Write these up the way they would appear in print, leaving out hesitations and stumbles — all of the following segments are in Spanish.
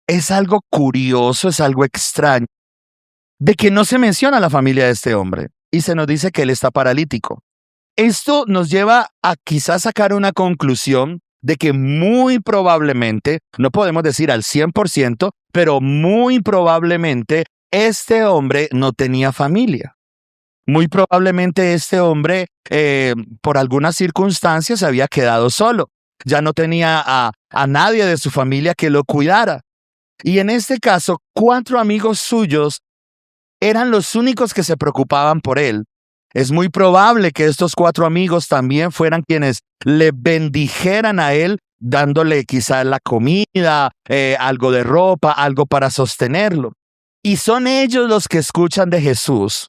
es algo curioso, es algo extraño, de que no se menciona a la familia de este hombre y se nos dice que él está paralítico. Esto nos lleva a quizás sacar una conclusión de que muy probablemente, no podemos decir al 100%, pero muy probablemente este hombre no tenía familia. Muy probablemente este hombre, por algunas circunstancias, se había quedado solo. Ya no tenía a nadie de su familia que lo cuidara. Y en este caso, 4 amigos suyos eran los únicos que se preocupaban por él. Es muy probable que estos 4 amigos también fueran quienes le bendijeran a él, dándole quizás la comida, algo de ropa, algo para sostenerlo. Y son ellos los que escuchan de Jesús.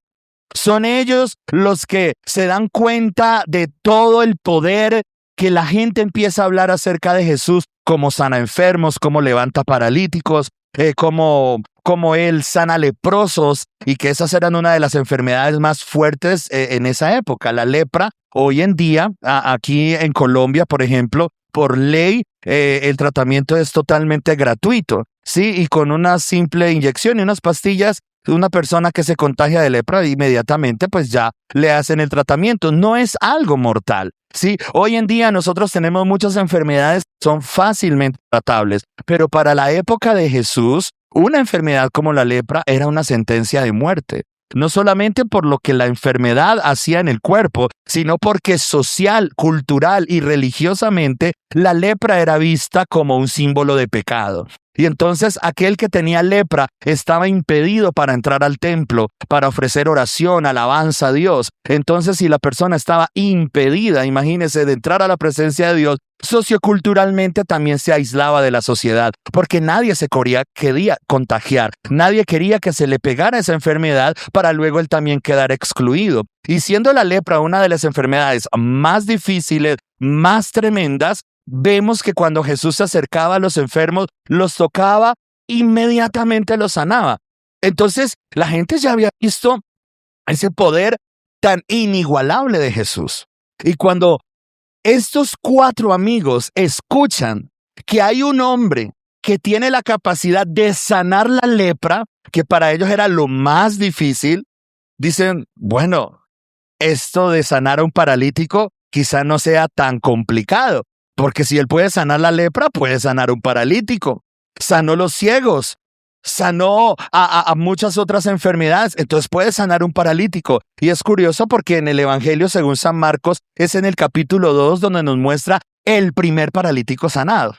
Son ellos los que se dan cuenta de todo el poder que la gente empieza a hablar acerca de Jesús, cómo sana enfermos, cómo levanta paralíticos, cómo él sana leprosos, y que esas eran una de las enfermedades más fuertes en esa época. La lepra, hoy en día, aquí en Colombia, por ejemplo, por ley, el tratamiento es totalmente gratuito, ¿sí? Y con una simple inyección y unas pastillas, una persona que se contagia de lepra, inmediatamente pues ya le hacen el tratamiento. No es algo mortal, ¿sí? Hoy en día nosotros tenemos muchas enfermedades que son fácilmente tratables, pero para la época de Jesús, una enfermedad como la lepra era una sentencia de muerte. No solamente por lo que la enfermedad hacía en el cuerpo, sino porque social, cultural y religiosamente la lepra era vista como un símbolo de pecado. Y entonces aquel que tenía lepra estaba impedido para entrar al templo, para ofrecer oración, alabanza a Dios. Entonces, si la persona estaba impedida, imagínese, de entrar a la presencia de Dios, socioculturalmente también se aislaba de la sociedad, porque nadie se quería contagiar, nadie quería que se le pegara esa enfermedad para luego él también quedar excluido. Y siendo la lepra una de las enfermedades más difíciles, más tremendas, vemos que cuando Jesús se acercaba a los enfermos, los tocaba, inmediatamente los sanaba. Entonces, la gente ya había visto ese poder tan inigualable de Jesús. Y cuando estos 4 amigos escuchan que hay un hombre que tiene la capacidad de sanar la lepra, que para ellos era lo más difícil, dicen, bueno, esto de sanar a un paralítico quizá no sea tan complicado, porque si él puede sanar la lepra, puede sanar a un paralítico. Sanó los ciegos, sanó a muchas otras enfermedades, entonces puede sanar un paralítico. Y es curioso porque en el Evangelio según San Marcos es en el capítulo 2 donde nos muestra el primer paralítico sanado.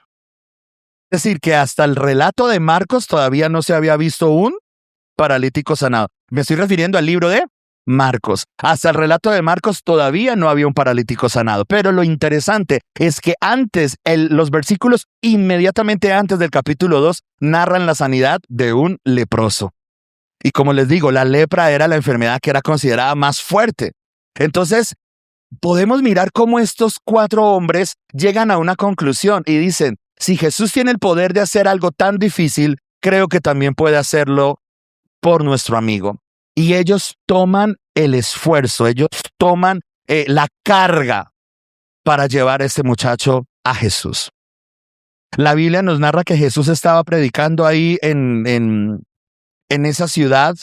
Es decir, que hasta el relato de Marcos todavía no se había visto un paralítico sanado. Me estoy refiriendo al libro de Marcos. Hasta el relato de Marcos todavía no había un paralítico sanado. Pero lo interesante es que antes, los versículos inmediatamente antes del capítulo 2 narran la sanidad de un leproso. Y como les digo, la lepra era la enfermedad que era considerada más fuerte. Entonces, podemos mirar cómo estos 4 hombres llegan a una conclusión y dicen, si Jesús tiene el poder de hacer algo tan difícil, creo que también puede hacerlo por nuestro amigo. Y ellos toman el esfuerzo, ellos toman la carga para llevar a este muchacho a Jesús. La Biblia nos narra que Jesús estaba predicando ahí en esa ciudad,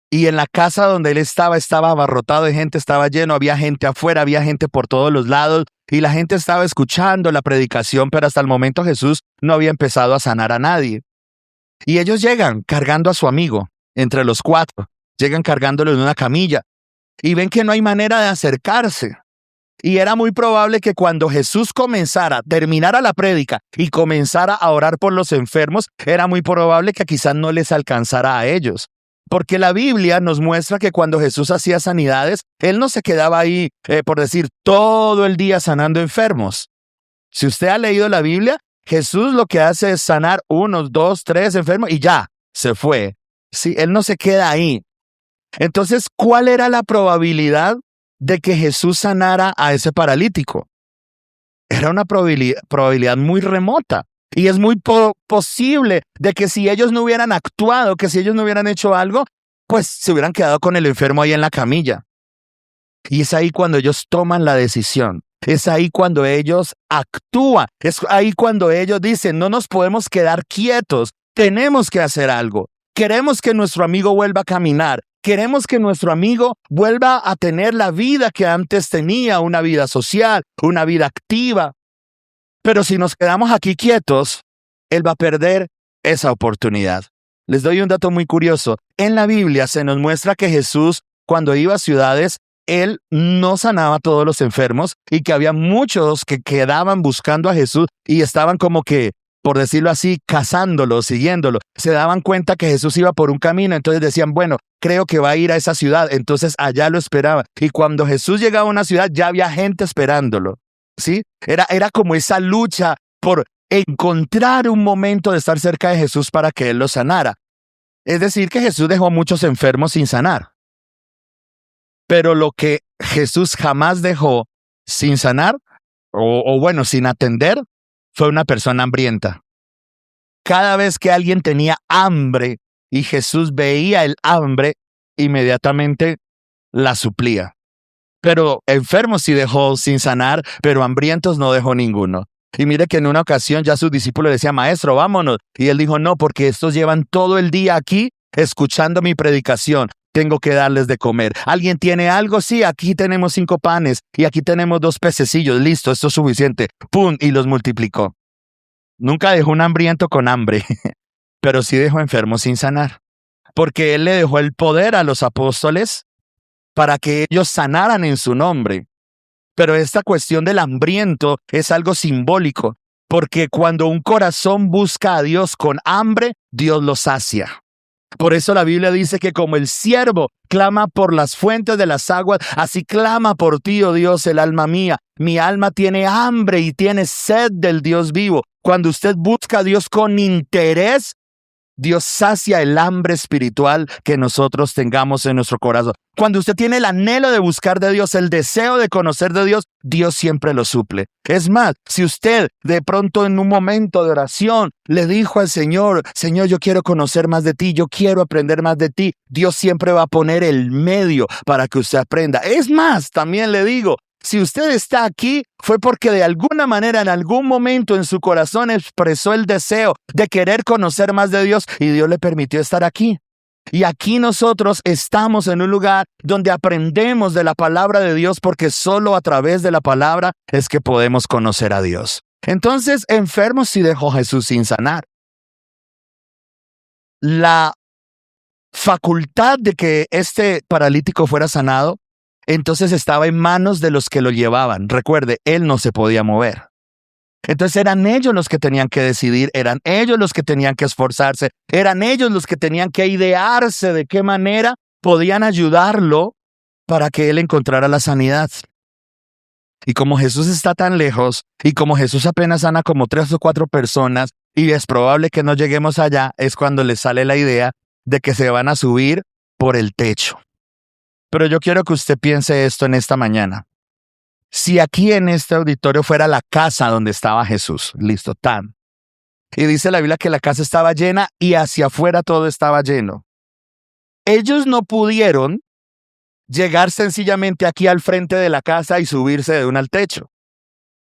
y en la casa donde él estaba abarrotado de gente, estaba lleno, había gente afuera, había gente por todos los lados, y la gente estaba escuchando la predicación, pero hasta el momento Jesús no había empezado a sanar a nadie. Y ellos llegan cargando a su amigo, entre los 4, llegan cargándolo en una camilla, y ven que no hay manera de acercarse. Y era muy probable que cuando Jesús terminara la prédica y comenzara a orar por los enfermos, era muy probable que quizás no les alcanzara a ellos. Porque la Biblia nos muestra que cuando Jesús hacía sanidades, él no se quedaba ahí, por decir, todo el día sanando enfermos. Si usted ha leído la Biblia, Jesús lo que hace es sanar 1, 2, 3 enfermos y ya, se fue. Sí, él no se queda ahí. Entonces, ¿cuál era la probabilidad de que Jesús sanara a ese paralítico? Era una probabilidad muy remota. Y es muy posible de que si ellos no hubieran actuado, que si ellos no hubieran hecho algo, pues se hubieran quedado con el enfermo ahí en la camilla. Y es ahí cuando ellos toman la decisión. Es ahí cuando ellos actúan. Es ahí cuando ellos dicen, no nos podemos quedar quietos. Tenemos que hacer algo. Queremos que nuestro amigo vuelva a caminar. Queremos que nuestro amigo vuelva a tener la vida que antes tenía, una vida social, una vida activa. Pero si nos quedamos aquí quietos, él va a perder esa oportunidad. Les doy un dato muy curioso. En la Biblia se nos muestra que Jesús, cuando iba a ciudades, él no sanaba a todos los enfermos y que había muchos que quedaban buscando a Jesús y estaban como que, por decirlo así, cazándolo, siguiéndolo. Se daban cuenta que Jesús iba por un camino, entonces decían, bueno, creo que va a ir a esa ciudad. Entonces allá lo esperaban. Y cuando Jesús llegaba a una ciudad, ya había gente esperándolo. ¿Sí? Era como esa lucha por encontrar un momento de estar cerca de Jesús para que él lo sanara. Es decir, que Jesús dejó a muchos enfermos sin sanar. Pero lo que Jesús jamás dejó sin sanar, o bueno, sin atender, fue una persona hambrienta. Cada vez que alguien tenía hambre y Jesús veía el hambre, inmediatamente la suplía. Pero enfermos sí dejó sin sanar, pero hambrientos no dejó ninguno. Y mire que en una ocasión ya sus discípulos le decían, maestro, vámonos. Y él dijo, no, porque estos llevan todo el día aquí escuchando mi predicación. Tengo que darles de comer. ¿Alguien tiene algo? Sí, aquí tenemos 5 panes y aquí tenemos 2 pececillos. Listo, esto es suficiente. ¡Pum! Y los multiplicó. Nunca dejó un hambriento con hambre, pero sí dejó enfermos sin sanar. Porque él le dejó el poder a los apóstoles para que ellos sanaran en su nombre. Pero esta cuestión del hambriento es algo simbólico, porque cuando un corazón busca a Dios con hambre, Dios lo sacia. Por eso la Biblia dice que como el siervo clama por las fuentes de las aguas, así clama por ti, oh Dios, el alma mía. Mi alma tiene hambre y tiene sed del Dios vivo. Cuando usted busca a Dios con interés, Dios sacia el hambre espiritual que nosotros tengamos en nuestro corazón. Cuando usted tiene el anhelo de buscar de Dios, el deseo de conocer de Dios, Dios siempre lo suple. Es más, si usted de pronto en un momento de oración le dijo al Señor, Señor, yo quiero conocer más de ti, yo quiero aprender más de ti, Dios siempre va a poner el medio para que usted aprenda. Es más, también le digo, si usted está aquí, fue porque de alguna manera, en algún momento en su corazón expresó el deseo de querer conocer más de Dios y Dios le permitió estar aquí. Y aquí nosotros estamos en un lugar donde aprendemos de la palabra de Dios porque solo a través de la palabra es que podemos conocer a Dios. Entonces, enfermos sí dejó Jesús sin sanar. La facultad de que este paralítico fuera sanado entonces estaba en manos de los que lo llevaban. Recuerde, él no se podía mover. Entonces eran ellos los que tenían que decidir, eran ellos los que tenían que esforzarse, eran ellos los que tenían que idearse de qué manera podían ayudarlo para que él encontrara la sanidad. Y como Jesús está tan lejos, y como Jesús apenas sana como 3 o 4 personas, y es probable que no lleguemos allá, es cuando les sale la idea de que se van a subir por el techo. Pero yo quiero que usted piense esto en esta mañana. Si aquí en este auditorio fuera la casa donde estaba Jesús, listo, tan. Y dice la Biblia que la casa estaba llena y hacia afuera todo estaba lleno. Ellos no pudieron llegar sencillamente aquí al frente de la casa y subirse de una al techo.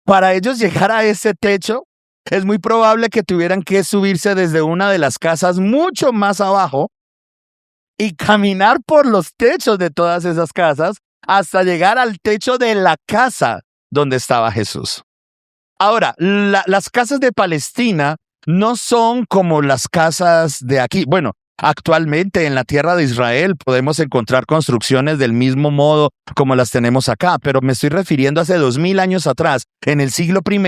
Para ellos llegar a ese techo, es muy probable que tuvieran que subirse desde una de las casas mucho más abajo y caminar por los techos de todas esas casas hasta llegar al techo de la casa donde estaba Jesús. Ahora, las casas de Palestina no son como las casas de aquí. Bueno, actualmente en la tierra de Israel podemos encontrar construcciones del mismo modo como las tenemos acá, pero me estoy refiriendo hace 2000 años atrás. En el siglo I,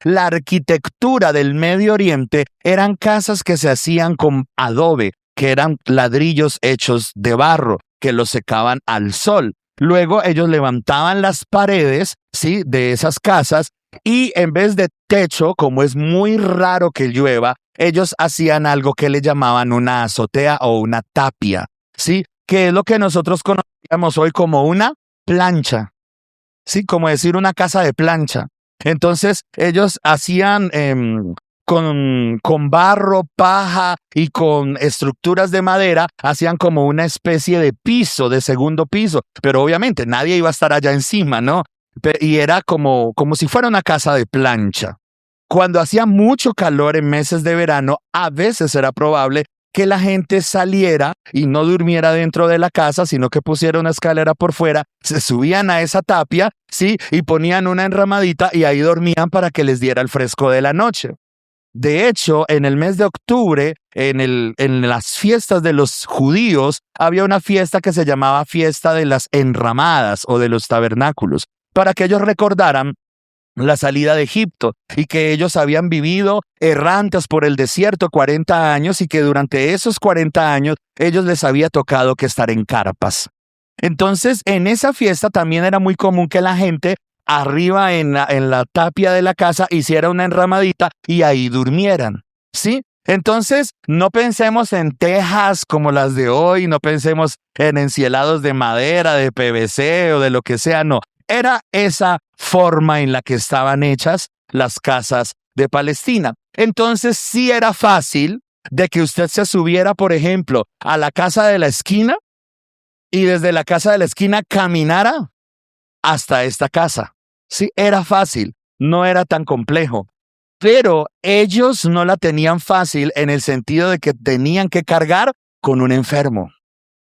la arquitectura del Medio Oriente eran casas que se hacían con adobe, que eran ladrillos hechos de barro, que los secaban al sol. Luego ellos levantaban las paredes, ¿sí?, de esas casas y en vez de techo, como es muy raro que llueva, ellos hacían algo que le llamaban una azotea o una tapia, ¿sí?, que es lo que nosotros conocíamos hoy como una plancha, ¿sí?, como decir una casa de plancha. Entonces ellos hacían con barro, paja y con estructuras de madera, hacían como una especie de piso, de segundo piso, pero obviamente nadie iba a estar allá encima, ¿no? y era como si fuera una casa de plancha. Cuando hacía mucho calor en meses de verano, a veces era probable que la gente saliera y no durmiera dentro de la casa, sino que pusiera una escalera por fuera, se subían a esa tapia, ¿sí? Y ponían una enramadita y ahí dormían para que les diera el fresco de la noche. De hecho, en el mes de octubre, en las fiestas de los judíos, había una fiesta que se llamaba Fiesta de las Enramadas o de los Tabernáculos, para que ellos recordaran la salida de Egipto y que ellos habían vivido errantes por el desierto 40 años y que durante esos 40 años ellos les había tocado que estar en carpas. Entonces, en esa fiesta también era muy común que la gente arriba en la tapia de la casa hiciera una enramadita y ahí durmieran, ¿sí? Entonces, no pensemos en tejas como las de hoy, no pensemos en encielados de madera, de PVC o de lo que sea, no. Era esa forma en la que estaban hechas las casas de Palestina. Entonces, sí era fácil de que usted se subiera, por ejemplo, a la casa de la esquina y desde la casa de la esquina caminara hasta esta casa. Sí, era fácil, no era tan complejo, pero ellos no la tenían fácil en el sentido de que tenían que cargar con un enfermo.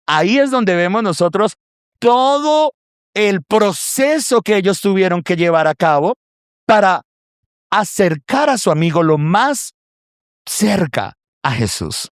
Ahí es donde vemos nosotros todo el proceso que ellos tuvieron que llevar a cabo para acercar a su amigo lo más cerca a Jesús.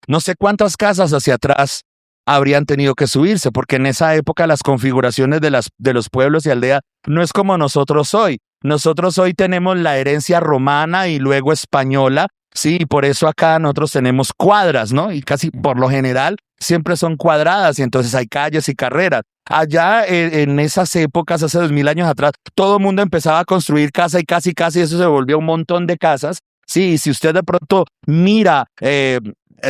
No sé cuántas casas hacia atrás habrían tenido que subirse, porque en esa época las configuraciones de los pueblos y aldeas no es como nosotros hoy. Nosotros hoy tenemos la herencia romana y luego española, sí, y por eso acá nosotros tenemos cuadras, ¿no? Y casi por lo general siempre son cuadradas y entonces hay calles y carreras. Allá en esas épocas, hace 2000 años atrás, todo el mundo empezaba a construir casa y casi y eso se volvió un montón de casas. Sí, y si usted de pronto mira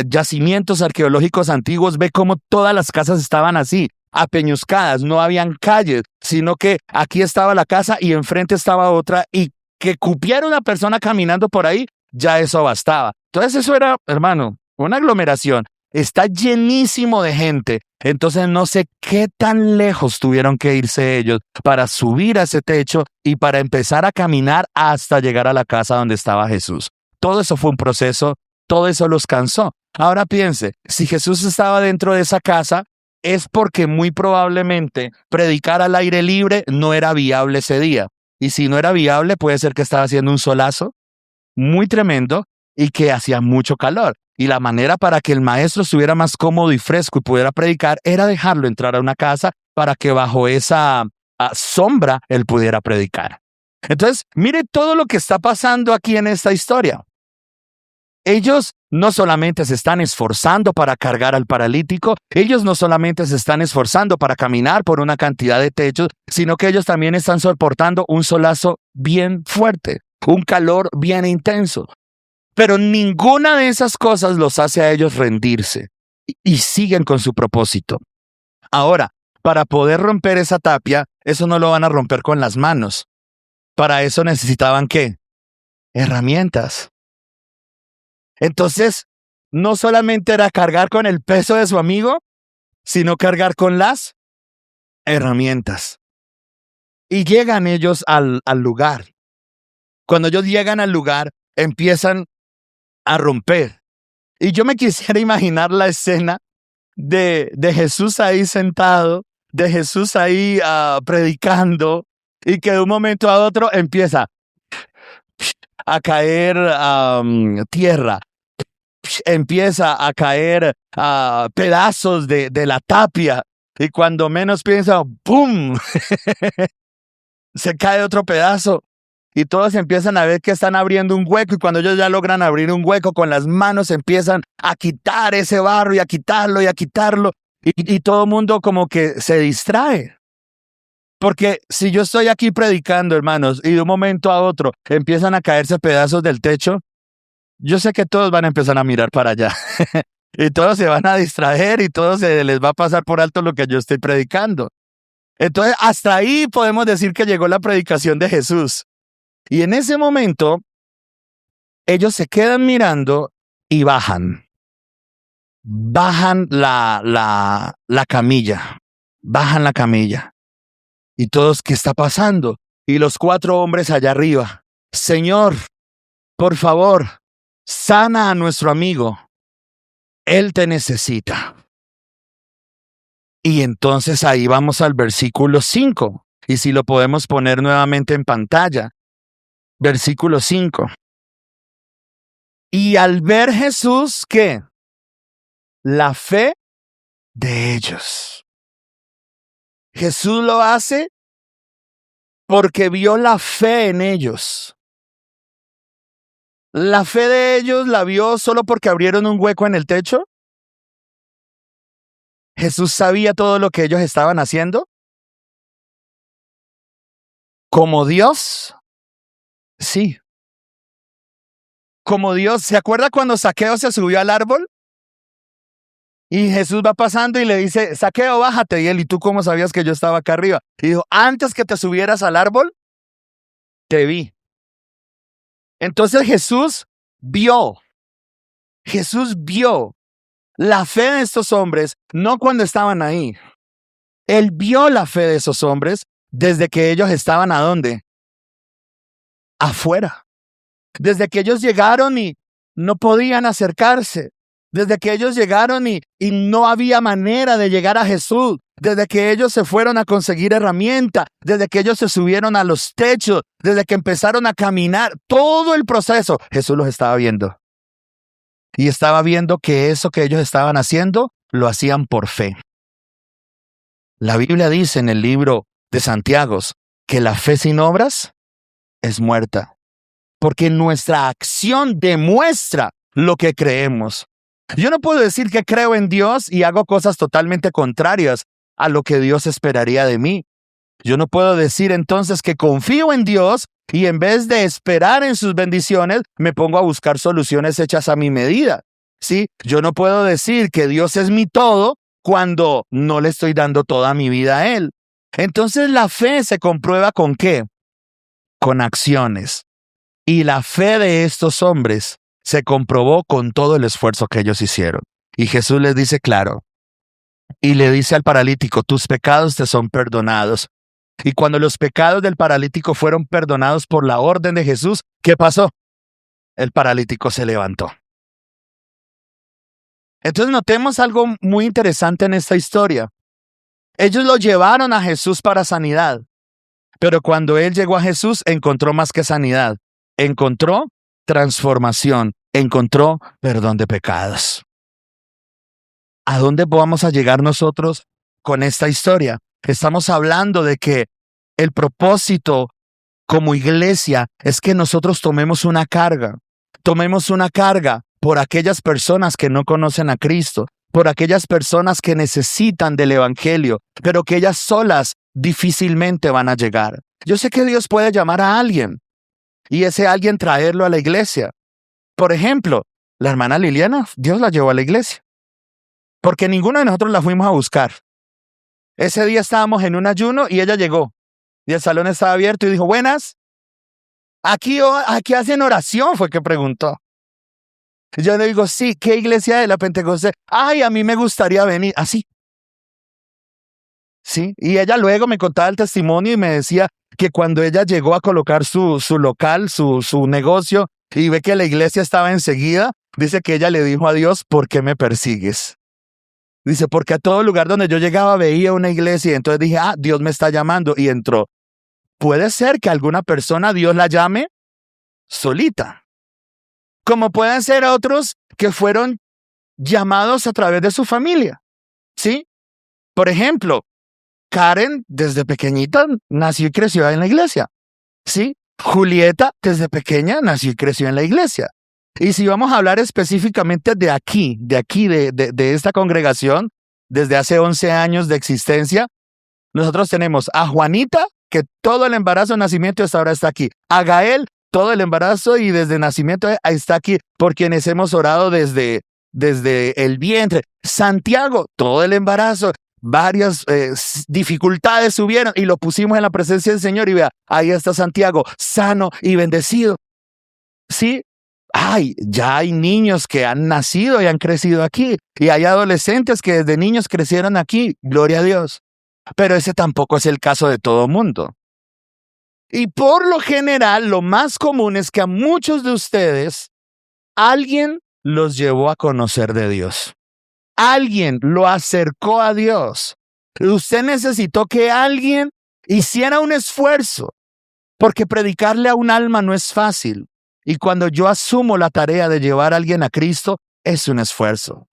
yacimientos arqueológicos antiguos, ve cómo todas las casas estaban así, apeñuscadas, no habían calles, sino que aquí estaba la casa y enfrente estaba otra y que cupiera una persona caminando por ahí, ya eso bastaba. Entonces eso era, hermano, una aglomeración. Está llenísimo de gente. Entonces no sé qué tan lejos tuvieron que irse ellos para subir a ese techo y para empezar a caminar hasta llegar a la casa donde estaba Jesús. Todo eso fue un proceso, todo eso los cansó. Ahora piense, si Jesús estaba dentro de esa casa, es porque muy probablemente predicar al aire libre no era viable ese día. Y si no era viable, puede ser que estaba haciendo un solazo muy tremendo y que hacía mucho calor. Y la manera para que el maestro estuviera más cómodo y fresco y pudiera predicar era dejarlo entrar a una casa para que bajo esa sombra él pudiera predicar. Entonces, mire todo lo que está pasando aquí en esta historia. Ellos no solamente se están esforzando para cargar al paralítico, ellos no solamente se están esforzando para caminar por una cantidad de techos, sino que ellos también están soportando un solazo bien fuerte, un calor bien intenso. Pero ninguna de esas cosas los hace a ellos rendirse y siguen con su propósito. Ahora, para poder romper esa tapia, eso no lo van a romper con las manos. Para eso necesitaban ¿qué? Herramientas. Entonces, no solamente era cargar con el peso de su amigo, sino cargar con las herramientas. Y llegan ellos al lugar. Cuando ellos llegan al lugar, empiezan a romper. Y yo me quisiera imaginar la escena de Jesús ahí sentado, de Jesús ahí predicando, y que de un momento a otro empieza a caer tierra, empieza a caer pedazos de la tapia, y cuando menos piensa, ¡pum! Se cae otro pedazo. Y todos empiezan a ver que están abriendo un hueco y cuando ellos ya logran abrir un hueco con las manos empiezan a quitar ese barro y a quitarlo y todo el mundo como que se distrae. Porque si yo estoy aquí predicando, hermanos, y de un momento a otro empiezan a caerse pedazos del techo, yo sé que todos van a empezar a mirar para allá y todos se van a distraer y todos se les va a pasar por alto lo que yo estoy predicando. Entonces, hasta ahí podemos decir que llegó la predicación de Jesús. Y en ese momento, ellos se quedan mirando y bajan. Bajan la camilla. Bajan la camilla. Y todos, ¿qué está pasando? Y los 4 hombres allá arriba, Señor, por favor, sana a nuestro amigo. Él te necesita. Y entonces ahí vamos al versículo 5. Y si lo podemos poner nuevamente en pantalla. Versículo 5. Y al ver Jesús, ¿qué? La fe de ellos. Jesús lo hace porque vio la fe en ellos. ¿La fe de ellos la vio solo porque abrieron un hueco en el techo? ¿Jesús sabía todo lo que ellos estaban haciendo? ¿Como Dios? Sí. Como Dios. ¿Se acuerda cuando Zaqueo se subió al árbol? Y Jesús va pasando y le dice, Zaqueo, bájate. Y él, ¿y tú cómo sabías que yo estaba acá arriba? Y dijo, antes que te subieras al árbol, te vi. Entonces Jesús vio la fe de estos hombres, no cuando estaban ahí. Él vio la fe de esos hombres desde que ellos estaban ¿a dónde? Afuera. Desde que ellos llegaron y no podían acercarse. Desde que ellos llegaron y no había manera de llegar a Jesús. Desde que ellos se fueron a conseguir herramientas. Desde que ellos se subieron a los techos. Desde que empezaron a caminar. Todo el proceso. Jesús los estaba viendo. Y estaba viendo que eso que ellos estaban haciendo, lo hacían por fe. La Biblia dice en el libro de Santiago que la fe sin obras es muerta. Porque nuestra acción demuestra lo que creemos. Yo no puedo decir que creo en Dios y hago cosas totalmente contrarias a lo que Dios esperaría de mí. Yo no puedo decir entonces que confío en Dios y en vez de esperar en sus bendiciones, me pongo a buscar soluciones hechas a mi medida. ¿Sí? Yo no puedo decir que Dios es mi todo cuando no le estoy dando toda mi vida a Él. Entonces la fe se comprueba ¿con qué? Con acciones. Y la fe de estos hombres se comprobó con todo el esfuerzo que ellos hicieron. Y Jesús les dice claro, y le dice al paralítico, tus pecados te son perdonados. Y cuando los pecados del paralítico fueron perdonados por la orden de Jesús, ¿qué pasó? El paralítico se levantó. Entonces notemos algo muy interesante en esta historia. Ellos lo llevaron a Jesús para sanidad, pero cuando él llegó a Jesús encontró más que sanidad. Encontró transformación, encontró perdón de pecados. ¿A dónde vamos a llegar nosotros con esta historia? Estamos hablando de que el propósito como iglesia es que nosotros tomemos una carga por aquellas personas que no conocen a Cristo, por aquellas personas que necesitan del evangelio, pero que ellas solas difícilmente van a llegar. Yo sé que Dios puede llamar a alguien y ese alguien traerlo a la iglesia. Por ejemplo, la hermana Liliana, Dios la llevó a la iglesia, porque ninguno de nosotros la fuimos a buscar. Ese día estábamos en un ayuno y ella llegó y el salón estaba abierto y dijo, buenas, aquí hacen oración, fue que preguntó. Yo le digo, sí, ¿qué iglesia de la Pentecostés? Ay, a mí me gustaría venir, así. Sí, y ella luego me contaba el testimonio y me decía que cuando ella llegó a colocar su local, su negocio, y ve que la iglesia estaba enseguida, dice que ella le dijo a Dios, ¿por qué me persigues? Dice, porque a todo lugar donde yo llegaba veía una iglesia, y entonces dije, Dios me está llamando, y entró. Puede ser que alguna persona Dios la llame solita, como pueden ser otros que fueron llamados a través de su familia, ¿sí? Por ejemplo, Karen, desde pequeñita, nació y creció en la iglesia, ¿sí? Julieta, desde pequeña, nació y creció en la iglesia. Y si vamos a hablar específicamente de esta congregación, desde hace 11 años de existencia, nosotros tenemos a Juanita, que todo el embarazo, nacimiento hasta ahora está aquí. A Gael, todo el embarazo y desde nacimiento está aquí, por quienes hemos orado desde el vientre. Santiago, todo el embarazo. Varias dificultades subieron y lo pusimos en la presencia del Señor y vea, ahí está Santiago, sano y bendecido. ¿Sí? Ya hay niños que han nacido y han crecido aquí y hay adolescentes que desde niños crecieron aquí, gloria a Dios. pero ese tampoco es el caso de todo mundo. Y por lo general, lo más común es que a muchos de ustedes, alguien los llevó a conocer de Dios. Alguien lo acercó a Dios. Usted necesitó que alguien hiciera un esfuerzo, porque predicarle a un alma no es fácil. Y cuando yo asumo la tarea de llevar a alguien a Cristo, es un esfuerzo.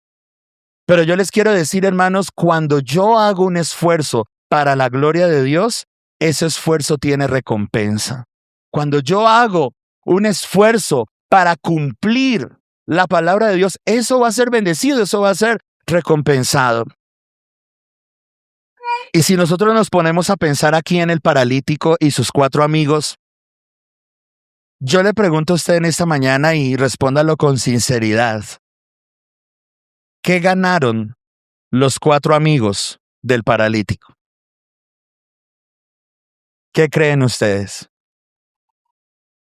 Pero yo les quiero decir, hermanos, cuando yo hago un esfuerzo para la gloria de Dios, ese esfuerzo tiene recompensa. Cuando yo hago un esfuerzo para cumplir la palabra de Dios, eso va a ser bendecido, eso va a ser recompensado. Y si nosotros nos ponemos a pensar aquí en el paralítico y sus 4 amigos, yo le pregunto a usted en esta mañana y respóndalo con sinceridad. ¿Qué ganaron los 4 amigos del paralítico? ¿Qué creen ustedes?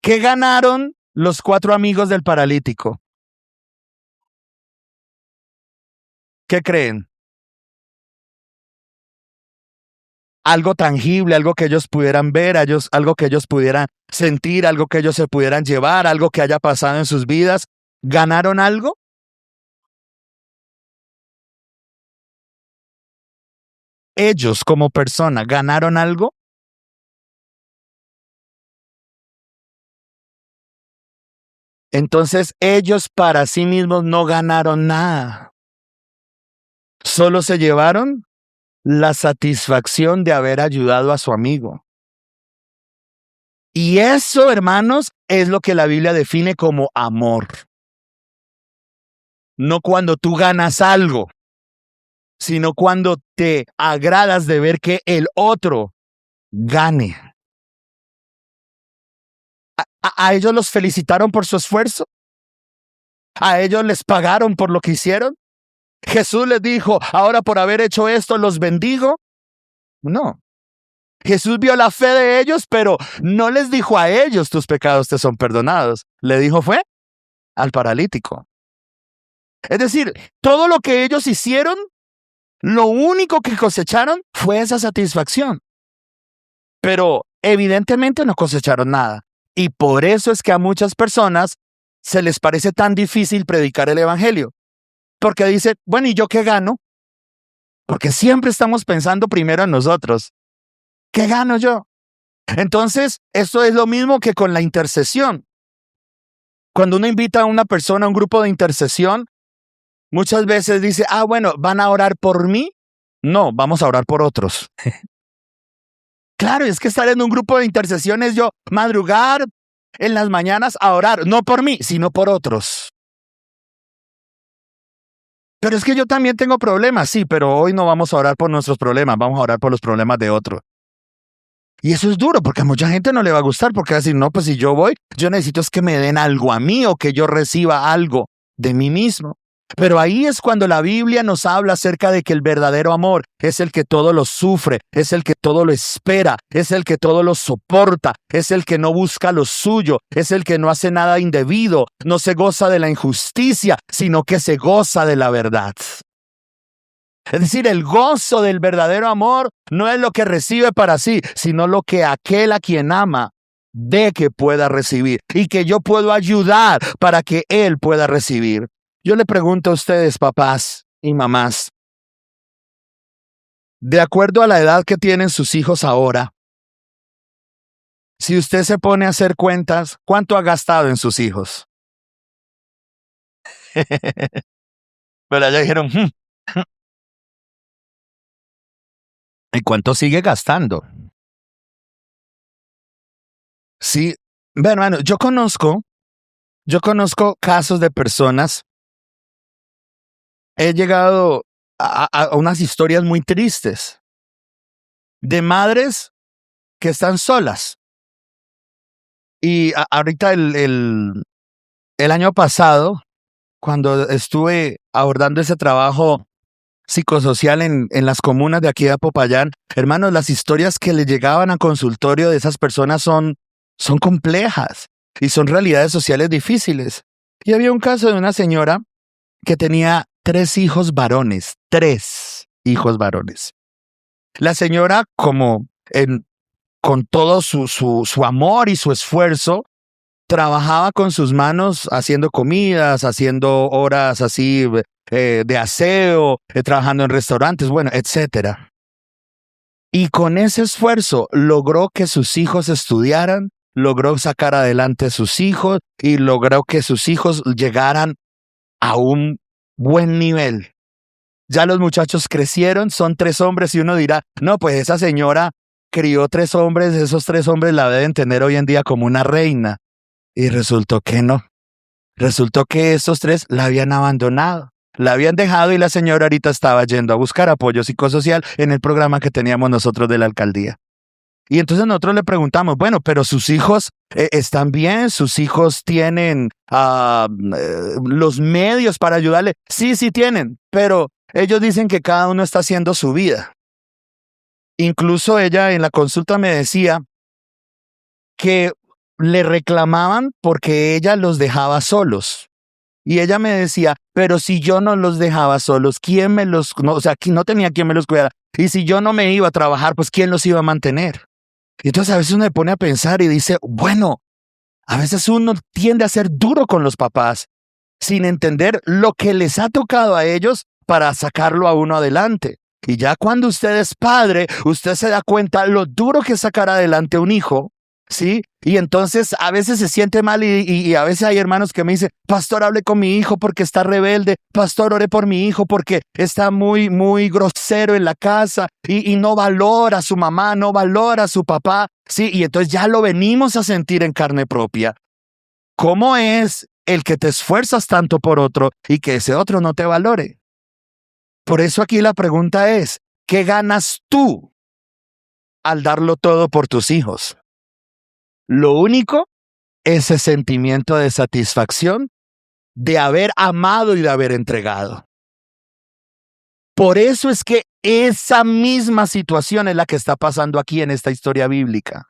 ¿Qué ganaron los 4 amigos del paralítico? ¿Qué creen? Algo tangible, algo que ellos pudieran ver, algo que ellos pudieran sentir, algo que ellos se pudieran llevar, algo que haya pasado en sus vidas. ¿Ganaron algo? Ellos como persona, ¿ganaron algo? Entonces ellos para sí mismos no ganaron nada. Solo se llevaron la satisfacción de haber ayudado a su amigo. Y eso, hermanos, es lo que la Biblia define como amor. No cuando tú ganas algo, sino cuando te agradas de ver que el otro gane. ¿A ellos los felicitaron por su esfuerzo? ¿A ellos les pagaron por lo que hicieron? ¿Jesús les dijo, ahora por haber hecho esto los bendigo? No. Jesús vio la fe de ellos, pero no les dijo a ellos, tus pecados te son perdonados. Le dijo fue al paralítico. Es decir, todo lo que ellos hicieron, lo único que cosecharon fue esa satisfacción. Pero evidentemente no cosecharon nada. Y por eso es que a muchas personas se les parece tan difícil predicar el evangelio. Porque dice, bueno, ¿y yo qué gano? Porque siempre estamos pensando primero en nosotros. ¿Qué gano yo? Entonces, esto es lo mismo que con la intercesión. Cuando uno invita a una persona a un grupo de intercesión, muchas veces dice, bueno, ¿van a orar por mí? No, vamos a orar por otros. Claro, es que estar en un grupo de intercesión es yo madrugar en las mañanas a orar, no por mí, sino por otros. Pero es que yo también tengo problemas, sí, pero hoy no vamos a orar por nuestros problemas, vamos a orar por los problemas de otros. Y eso es duro, porque a mucha gente no le va a gustar, porque va a decir, no, pues si yo voy, yo necesito es que me den algo a mí o que yo reciba algo de mí mismo. Pero ahí es cuando la Biblia nos habla acerca de que el verdadero amor es el que todo lo sufre, es el que todo lo espera, es el que todo lo soporta, es el que no busca lo suyo, es el que no hace nada indebido, no se goza de la injusticia, sino que se goza de la verdad. Es decir, el gozo del verdadero amor no es lo que recibe para sí, sino lo que aquel a quien ama ve que pueda recibir y que yo puedo ayudar para que él pueda recibir. Yo le pregunto a ustedes, papás y mamás, de acuerdo a la edad que tienen sus hijos ahora, si usted se pone a hacer cuentas, ¿cuánto ha gastado en sus hijos? Pero ya dijeron, ¿y cuánto sigue gastando? Sí, bueno, hermano, yo conozco casos de personas. He llegado a unas historias muy tristes de madres que están solas. Y ahorita el año pasado, cuando estuve abordando ese trabajo psicosocial en las comunas de aquí de Popayán, hermanos, las historias que le llegaban a consultorio de esas personas son complejas y son realidades sociales difíciles. Y había un caso de una señora que tenía 3 hijos varones, 3 hijos varones. La señora, con todo su amor y su esfuerzo, trabajaba con sus manos haciendo comidas, haciendo horas así de aseo, trabajando en restaurantes, bueno, etcétera. Y con ese esfuerzo logró que sus hijos estudiaran, logró sacar adelante a sus hijos y logró que sus hijos llegaran a un buen nivel. Ya los muchachos crecieron, son 3 hombres y uno dirá, no, pues esa señora crió 3 hombres, esos 3 hombres la deben tener hoy en día como una reina. Y resultó que no. Resultó que estos 3 la habían abandonado, la habían dejado y la señora ahorita estaba yendo a buscar apoyo psicosocial en el programa que teníamos nosotros de la alcaldía. Y entonces nosotros le preguntamos, bueno, pero sus hijos están bien, sus hijos tienen los medios para ayudarle. Sí, sí tienen, pero ellos dicen que cada uno está haciendo su vida. Incluso ella en la consulta me decía que le reclamaban porque ella los dejaba solos. Y ella me decía, pero si yo no los dejaba solos, ¿quién me los, no, o sea, no tenía quien me los cuidara? Y si yo no me iba a trabajar, pues ¿quién los iba a mantener? Y entonces a veces uno se pone a pensar y dice, bueno, a veces uno tiende a ser duro con los papás sin entender lo que les ha tocado a ellos para sacarlo a uno adelante. Y ya cuando usted es padre, usted se da cuenta lo duro que es sacar adelante a un hijo, ¿sí? Y entonces a veces se siente mal y a veces hay hermanos que me dicen, pastor, hable con mi hijo porque está rebelde, pastor, ore por mi hijo porque está muy, muy grosero en la casa y no valora a su mamá, no valora a su papá, ¿sí? Y entonces ya lo venimos a sentir en carne propia. ¿Cómo es el que te esfuerzas tanto por otro y que ese otro no te valore? Por eso aquí la pregunta es, ¿qué ganas tú al darlo todo por tus hijos? Lo único, ese sentimiento de satisfacción de haber amado y de haber entregado. Por eso es que esa misma situación es la que está pasando aquí en esta historia bíblica.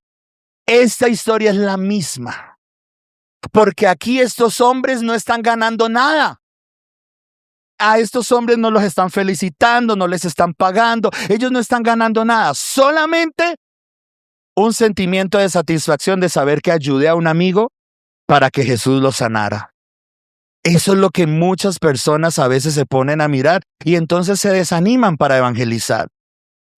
Esta historia es la misma. Porque aquí estos hombres no están ganando nada. A estos hombres no los están felicitando, no les están pagando. Ellos no están ganando nada. Solamente un sentimiento de satisfacción de saber que ayudé a un amigo para que Jesús lo sanara. Eso es lo que muchas personas a veces se ponen a mirar y entonces se desaniman para evangelizar.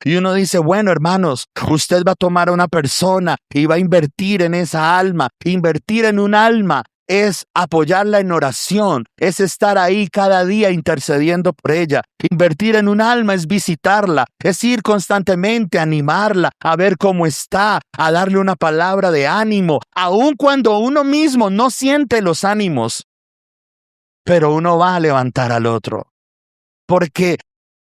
Y uno dice, bueno, hermanos, usted va a tomar a una persona y va a invertir en esa alma. Invertir en un alma es apoyarla en oración, es estar ahí cada día intercediendo por ella. Invertir en un alma es visitarla, es ir constantemente a animarla, a ver cómo está, a darle una palabra de ánimo, aun cuando uno mismo no siente los ánimos, pero uno va a levantar al otro. Porque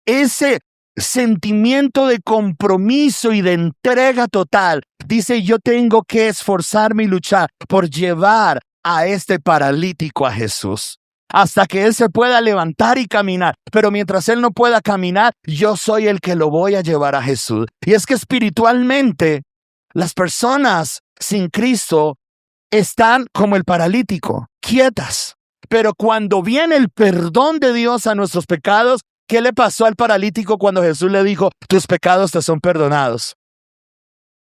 ese sentimiento de compromiso y de entrega total, dice, yo tengo que esforzarme y luchar por llevar a este paralítico a Jesús, hasta que él se pueda levantar y caminar. Pero mientras él no pueda caminar, yo soy el que lo voy a llevar a Jesús. Y es que espiritualmente, las personas sin Cristo están como el paralítico, quietas. Pero cuando viene el perdón de Dios a nuestros pecados, ¿qué le pasó al paralítico cuando Jesús le dijo, tus pecados te son perdonados?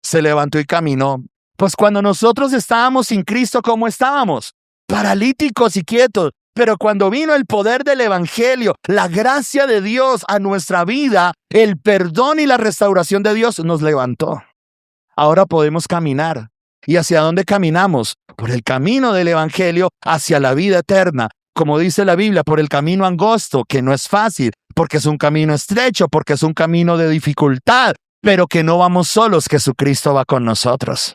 Se levantó y caminó. Pues cuando nosotros estábamos sin Cristo, ¿cómo estábamos? Paralíticos y quietos. Pero cuando vino el poder del evangelio, la gracia de Dios a nuestra vida, el perdón y la restauración de Dios nos levantó. Ahora podemos caminar. ¿Y hacia dónde caminamos? Por el camino del evangelio hacia la vida eterna. Como dice la Biblia, por el camino angosto, que no es fácil, porque es un camino estrecho, porque es un camino de dificultad, pero que no vamos solos, que Jesucristo va con nosotros.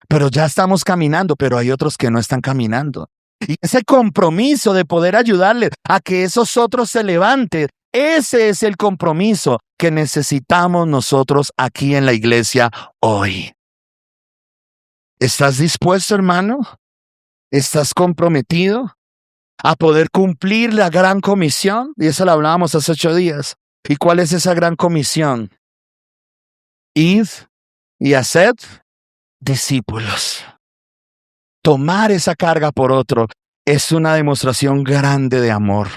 Pero ya estamos caminando, pero hay otros que no están caminando. Y ese compromiso de poder ayudarles a que esos otros se levanten, ese es el compromiso que necesitamos nosotros aquí en la iglesia hoy. ¿Estás dispuesto, hermano? ¿Estás comprometido a poder cumplir la gran comisión? Y eso lo hablábamos hace 8 días. ¿Y cuál es esa gran comisión? Id y haced discípulos. Tomar esa carga por otro es una demostración grande de amor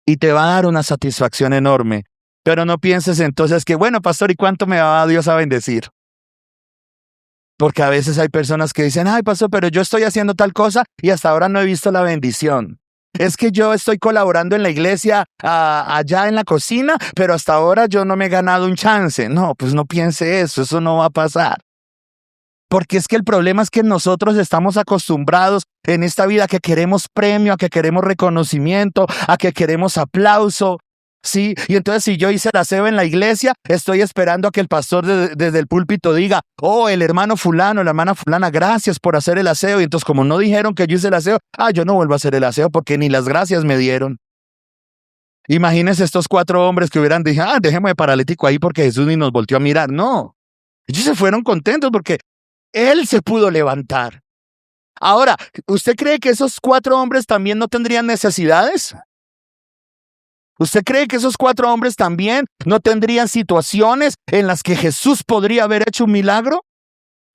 y te va a dar una satisfacción enorme. Pero no pienses entonces que, bueno, pastor, ¿y cuánto me va Dios a bendecir? Porque a veces hay personas que dicen, ay, pastor, pero yo estoy haciendo tal cosa y hasta ahora no he visto la bendición. Es que yo estoy colaborando en la iglesia allá en la cocina, pero hasta ahora yo no me he ganado un chance. No, pues no piense eso no va a pasar. Porque es que el problema es que nosotros estamos acostumbrados en esta vida a que queremos premio, a que queremos reconocimiento, a que queremos aplauso. Sí, y entonces si yo hice el aseo en la iglesia, estoy esperando a que el pastor desde el púlpito diga, oh, el hermano fulano, la hermana fulana, gracias por hacer el aseo. Y entonces como no dijeron que yo hice el aseo, yo no vuelvo a hacer el aseo porque ni las gracias me dieron. Imagínense estos 4 hombres que hubieran dicho, dejemos de paralítico ahí porque Jesús ni nos volteó a mirar. No, ellos se fueron contentos porque él se pudo levantar. Ahora, ¿usted cree que esos 4 hombres también no tendrían necesidades? ¿Usted cree que esos 4 hombres también no tendrían situaciones en las que Jesús podría haber hecho un milagro?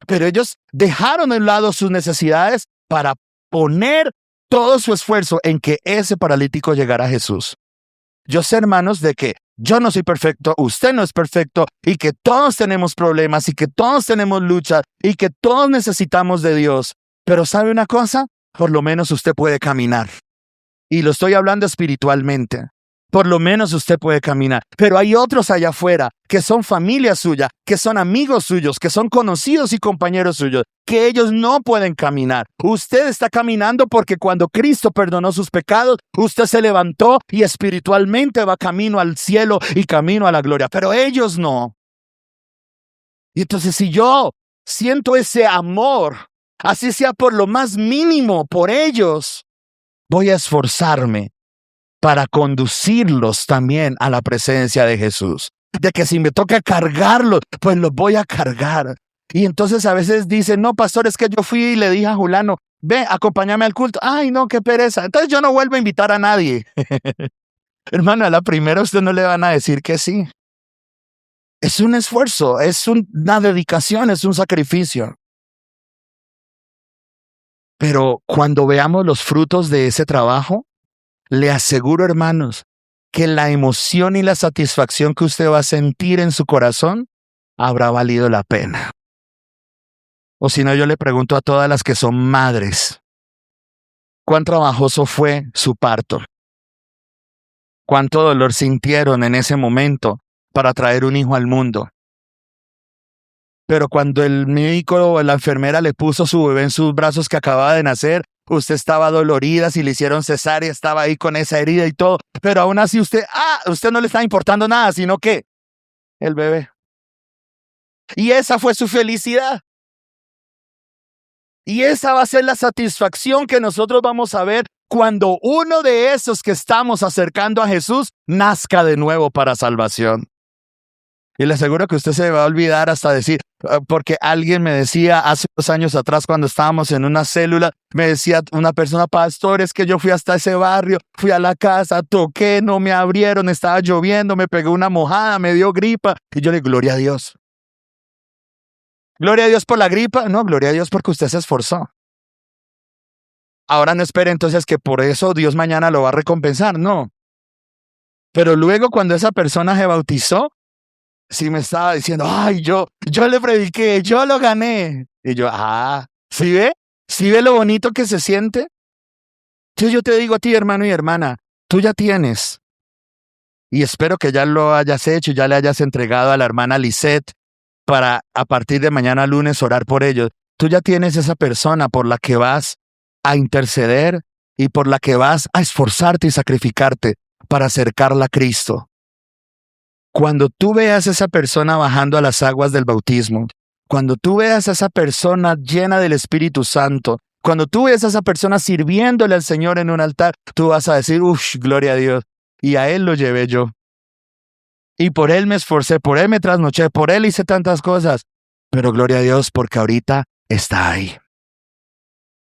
Pero ellos dejaron de lado sus necesidades para poner todo su esfuerzo en que ese paralítico llegara a Jesús. Yo sé, hermanos, de que yo no soy perfecto, usted no es perfecto y que todos tenemos problemas y que todos tenemos luchas y que todos necesitamos de Dios. Pero ¿sabe una cosa? Por lo menos usted puede caminar. Y lo estoy hablando espiritualmente. Por lo menos usted puede caminar. Pero hay otros allá afuera que son familia suya, que son amigos suyos, que son conocidos y compañeros suyos, que ellos no pueden caminar. Usted está caminando porque cuando Cristo perdonó sus pecados, usted se levantó y espiritualmente va camino al cielo y camino a la gloria. Pero ellos no. Y entonces si yo siento ese amor, así sea por lo más mínimo por ellos, voy a esforzarme para conducirlos también a la presencia de Jesús. De que si me toca cargarlos, pues los voy a cargar. Y entonces a veces dicen, no, pastor, es que yo fui y le dije a Julano, ve, acompáñame al culto. Ay, no, qué pereza. Entonces yo no vuelvo a invitar a nadie. Hermano, a la primera usted no le van a decir que sí. Es un esfuerzo, es una dedicación, es un sacrificio. Pero cuando veamos los frutos de ese trabajo, le aseguro, hermanos, que la emoción y la satisfacción que usted va a sentir en su corazón habrá valido la pena. O si no, yo le pregunto a todas las que son madres, ¿cuán trabajoso fue su parto? ¿Cuánto dolor sintieron en ese momento para traer un hijo al mundo? Pero cuando el médico o la enfermera le puso su bebé en sus brazos que acababa de nacer, usted estaba dolorida, si le hicieron cesárea, estaba ahí con esa herida y todo. Pero aún así usted no le estaba importando nada, sino que el bebé. Y esa fue su felicidad. Y esa va a ser la satisfacción que nosotros vamos a ver cuando uno de esos que estamos acercando a Jesús nazca de nuevo para salvación. Y le aseguro que usted se va a olvidar hasta decir, porque alguien me decía hace 2 años atrás cuando estábamos en una célula, me decía una persona, pastor, es que yo fui hasta ese barrio, fui a la casa, toqué, no me abrieron, estaba lloviendo, me pegó una mojada, me dio gripa. Y yo le digo, gloria a Dios. ¿Gloria a Dios por la gripa? No, gloria a Dios porque usted se esforzó. Ahora no espere entonces que por eso Dios mañana lo va a recompensar, no. Pero luego cuando esa persona se bautizó, sí me estaba diciendo, ay, yo le prediqué, yo lo gané. Y yo, ¿sí ve? ¿Sí ve lo bonito que se siente? Entonces yo te digo a ti, hermano y hermana, tú ya tienes. Y espero que ya lo hayas hecho, ya le hayas entregado a la hermana Lisette para a partir de mañana lunes orar por ellos. Tú ya tienes esa persona por la que vas a interceder y por la que vas a esforzarte y sacrificarte para acercarla a Cristo. Cuando tú veas a esa persona bajando a las aguas del bautismo, cuando tú veas a esa persona llena del Espíritu Santo, cuando tú veas a esa persona sirviéndole al Señor en un altar, tú vas a decir, gloria a Dios. Y a Él lo llevé yo. Y por Él me esforcé, por Él me trasnoché, por Él hice tantas cosas. Pero gloria a Dios porque ahorita está ahí.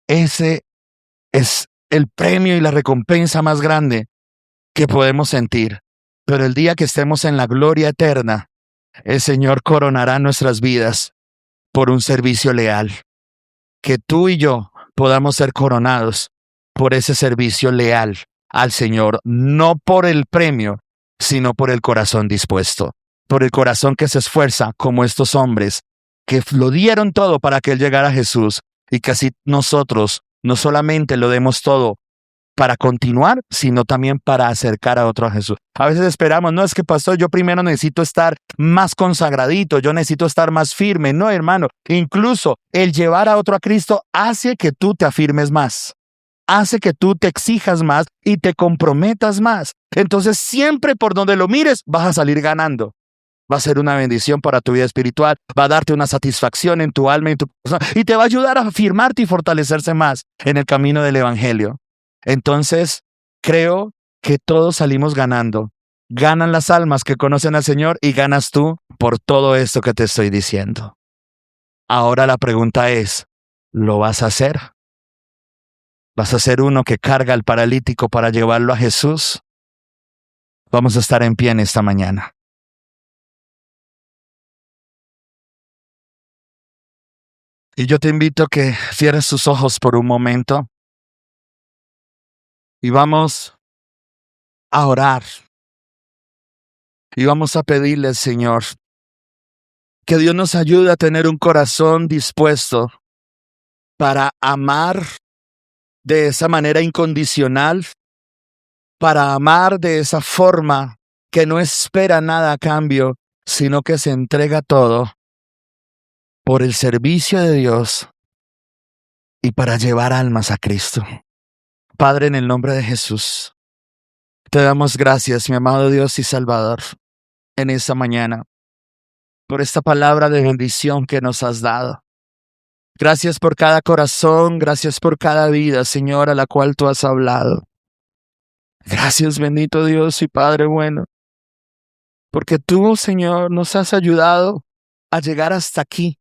Ese es el premio y la recompensa más grande que podemos sentir. Pero el día que estemos en la gloria eterna, el Señor coronará nuestras vidas por un servicio leal. Que tú y yo podamos ser coronados por ese servicio leal al Señor, no por el premio, sino por el corazón dispuesto, por el corazón que se esfuerza como estos hombres que lo dieron todo para que Él llegara a Jesús, y que así nosotros no solamente lo demos todo para continuar, sino también para acercar a otro a Jesús. A veces esperamos, no, es que pastor, yo primero necesito estar más consagradito, yo necesito estar más firme. No, hermano, incluso el llevar a otro a Cristo hace que tú te afirmes más, hace que tú te exijas más y te comprometas más. Entonces siempre por donde lo mires vas a salir ganando. Va a ser una bendición para tu vida espiritual, va a darte una satisfacción en tu alma y en tu corazón, y te va a ayudar a afirmarte y fortalecerse más en el camino del Evangelio. Entonces, creo que todos salimos ganando. Ganan las almas que conocen al Señor y ganas tú por todo esto que te estoy diciendo. Ahora la pregunta es, ¿lo vas a hacer? ¿Vas a ser uno que carga al paralítico para llevarlo a Jesús? Vamos a estar en pie en esta mañana. Y yo te invito a que cierres tus ojos por un momento y vamos a orar. Y vamos a pedirle al Señor que Dios nos ayude a tener un corazón dispuesto para amar de esa manera incondicional, para amar de esa forma que no espera nada a cambio, sino que se entrega todo por el servicio de Dios y para llevar almas a Cristo. Padre, en el nombre de Jesús, te damos gracias, mi amado Dios y Salvador, en esta mañana, por esta palabra de bendición que nos has dado. Gracias por cada corazón, gracias por cada vida, Señor, a la cual tú has hablado. Gracias, bendito Dios y Padre bueno, porque tú, Señor, nos has ayudado a llegar hasta aquí.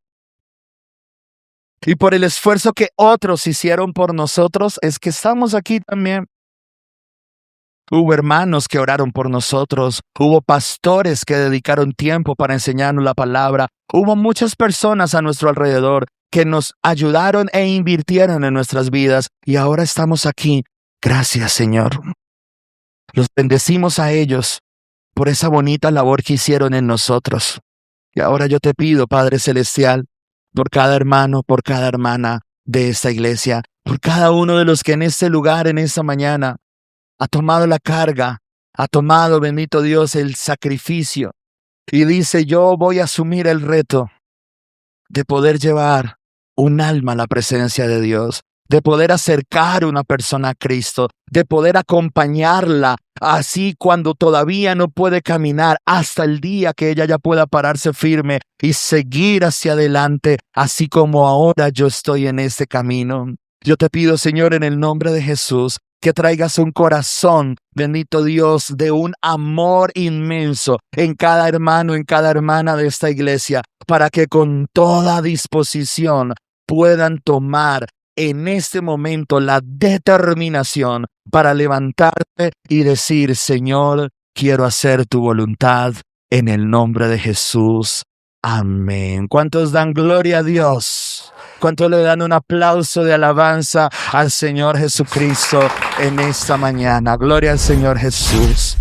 Y por el esfuerzo que otros hicieron por nosotros, es que estamos aquí también. Hubo hermanos que oraron por nosotros, hubo pastores que dedicaron tiempo para enseñarnos la palabra, hubo muchas personas a nuestro alrededor que nos ayudaron e invirtieron en nuestras vidas, y ahora estamos aquí. Gracias, Señor. Los bendecimos a ellos por esa bonita labor que hicieron en nosotros. Y ahora yo te pido, Padre Celestial, por cada hermano, por cada hermana de esta iglesia, por cada uno de los que en este lugar, en esta mañana, ha tomado la carga, ha tomado, bendito Dios, el sacrificio, y dice, yo voy a asumir el reto de poder llevar un alma a la presencia de Dios, de poder acercar a una persona a Cristo, de poder acompañarla así cuando todavía no puede caminar, hasta el día que ella ya pueda pararse firme y seguir hacia adelante, así como ahora yo estoy en este camino. Yo te pido, Señor, en el nombre de Jesús, que traigas un corazón, bendito Dios, de un amor inmenso en cada hermano, en cada hermana de esta iglesia, para que con toda disposición puedan tomar en este momento la determinación para levantarte y decir, Señor, quiero hacer tu voluntad en el nombre de Jesús. Amén. ¿Cuántos dan gloria a Dios? ¿Cuántos le dan un aplauso de alabanza al Señor Jesucristo en esta mañana? Gloria al Señor Jesús.